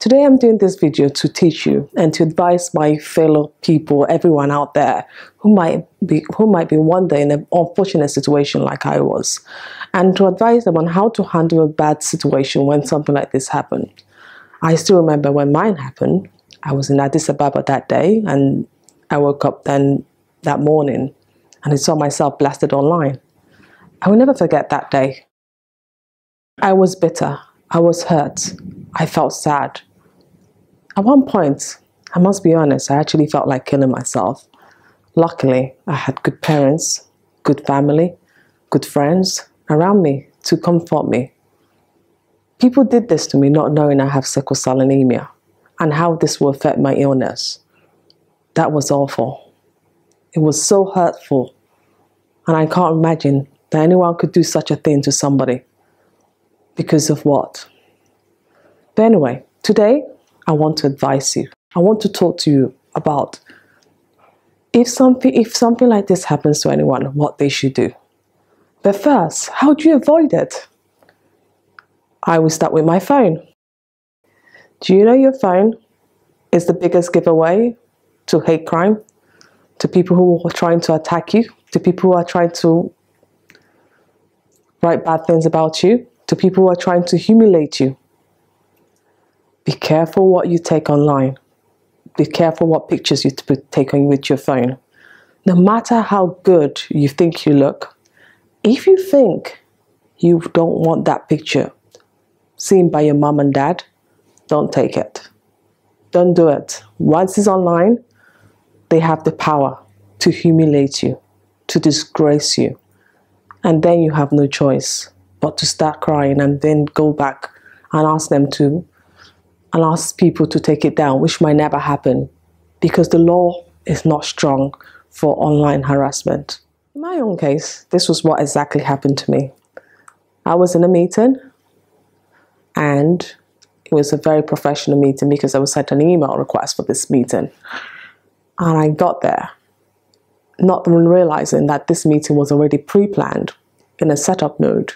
Today I'm doing this video to teach you and to advise my fellow people, everyone out there who might be one day in an unfortunate situation like I was, and to advise them on how to handle a bad situation when something like this happened. I still remember when mine happened. I was in Addis Ababa that day, and I woke up then that morning and I saw myself blasted online. I will never forget that day. I was bitter. I was hurt. I felt sad. At one point, I must be honest, I actually felt like killing myself. Luckily, I had good parents, good family, good friends around me to comfort me. People did this to me not knowing I have sickle cell anemia and how this will affect my illness. That was awful. It was so hurtful, and I can't imagine that anyone could do such a thing to somebody. Because of what? But anyway, today I want to advise you. I want to talk to you about if something like this happens to anyone, what they should do. But first, how do you avoid it? I will start with my phone. Do you know your phone is the biggest giveaway to hate crime, to people who are trying to attack you, to people who are trying to write bad things about you, to people who are trying to humiliate you? Be careful what you take online. Be careful what pictures you take on with your phone. No matter how good you think you look, if you think you don't want that picture seen by your mom and dad, don't take it. Don't do it. Once it's online, they have the power to humiliate you, to disgrace you. And then you have no choice but to start crying and then go back and ask people to take it down, which might never happen because the law is not strong for online harassment. In my own case, this was what exactly happened to me. I was in a meeting, and it was a very professional meeting because I was sent an email request for this meeting. And I got there, not even realizing that this meeting was already pre-planned in a setup mode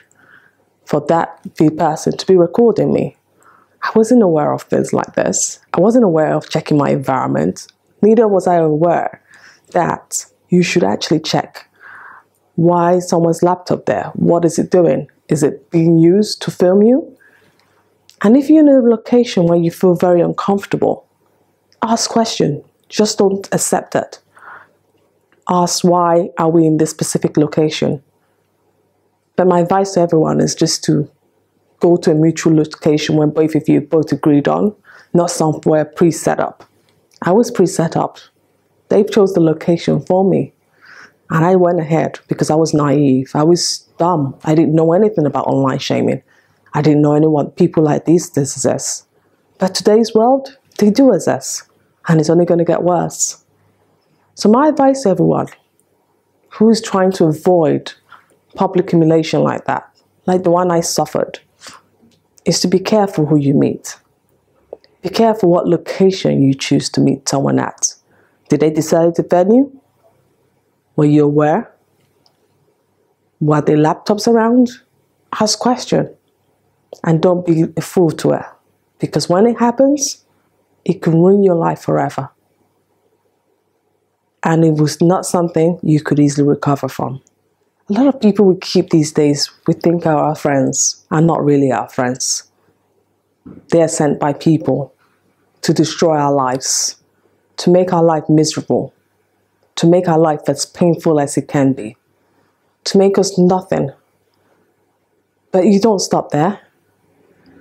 for the person to be recording me. I wasn't aware of things like this. I wasn't aware of checking my environment. Neither was I aware that you should actually check why someone's laptop there. What is it doing? Is it being used to film you? And if you're in a location where you feel very uncomfortable, ask questions. Just don't accept it. Ask, why are we in this specific location? But my advice to everyone is just to go to a mutual location where both of you both agreed on, not somewhere pre-set up. I was pre-set up. They chose the location for me. And I went ahead because I was naive. I was dumb. I didn't know anything about online shaming. I didn't know people like these exist. But today's world, they do exist. And it's only going to get worse. So my advice to everyone who is trying to avoid public humiliation like that, like the one I suffered, is to be careful who you meet. Be careful what location you choose to meet someone at. Did they decide the venue? Were you aware? Were there laptops around? Ask questions. And don't be a fool to it. Because when it happens, it can ruin your life forever. And it was not something you could easily recover from. A lot of people we keep these days, we think are our friends, are not really our friends. They are sent by people to destroy our lives, to make our life miserable, to make our life as painful as it can be, to make us nothing. But you don't stop there.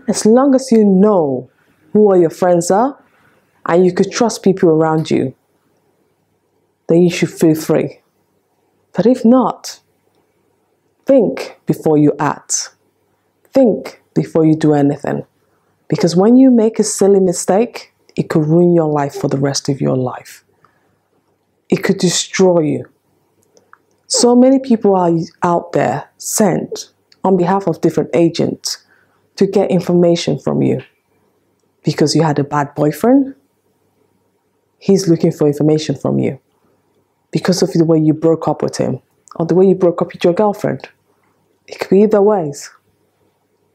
As long as you know who your friends are and you could trust people around you, then you should feel free. But if not, think before you act. Think before you do anything. Because when you make a silly mistake, it could ruin your life for the rest of your life. It could destroy you. So many people are out there sent on behalf of different agents to get information from you. Because you had a bad boyfriend, he's looking for information from you. Because of the way you broke up with him, or the way you broke up with your girlfriend. It could be either ways.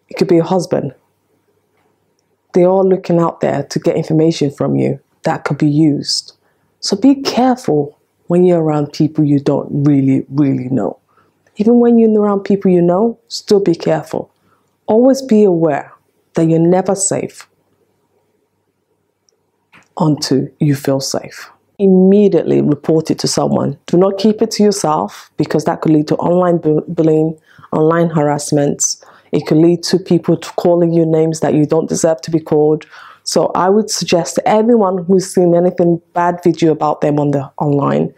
It could be a husband. They're all looking out there to get information from you that could be used. So be careful when you're around people you don't really know. Even when you're around people you know, still be careful. Always be aware that you're never safe until you feel safe. Immediately report it to someone. Do not keep it to yourself, because that could lead to online bullying, online harassment. It could lead to people calling you names that you don't deserve to be called. So I would suggest to everyone who's seen anything bad video about them online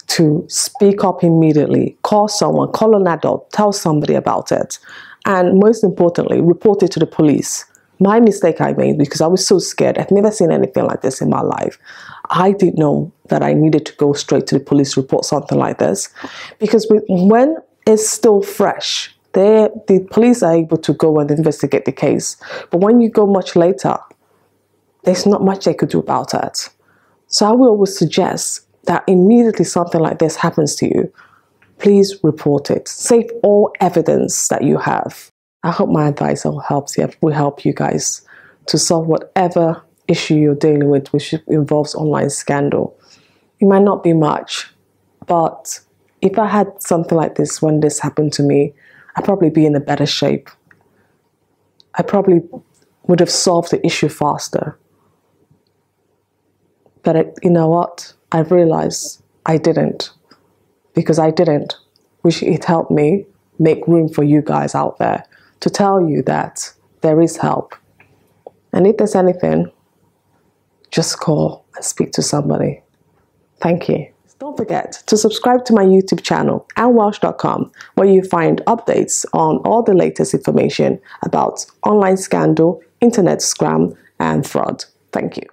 to speak up immediately. Call someone, call an adult, tell somebody about it. And most importantly, report it to the police. My mistake I made, because I was so scared. I've never seen anything like this in my life. I didn't know that I needed to go straight to the police, report something like this. Because when it's still fresh, the police are able to go and investigate the case. But when you go much later, there's not much they could do about it. So I will always suggest that immediately something like this happens to you, please report it. Save all evidence that you have. I hope my advice will help you guys to solve whatever issue you're dealing with, which involves online scandal. It might not be much, but if I had something like this when this happened to me, I'd probably be in a better shape. I probably would have solved the issue faster. But you know what? I've realized I didn't. Because I didn't, which it helped me make room for you guys out there to tell you that there is help. And if there's anything, just call and speak to somebody. Thank you. Don't forget to subscribe to my YouTube channel, anwelsh.com, where you find updates on all the latest information about online scandal, internet scam, and fraud. Thank you.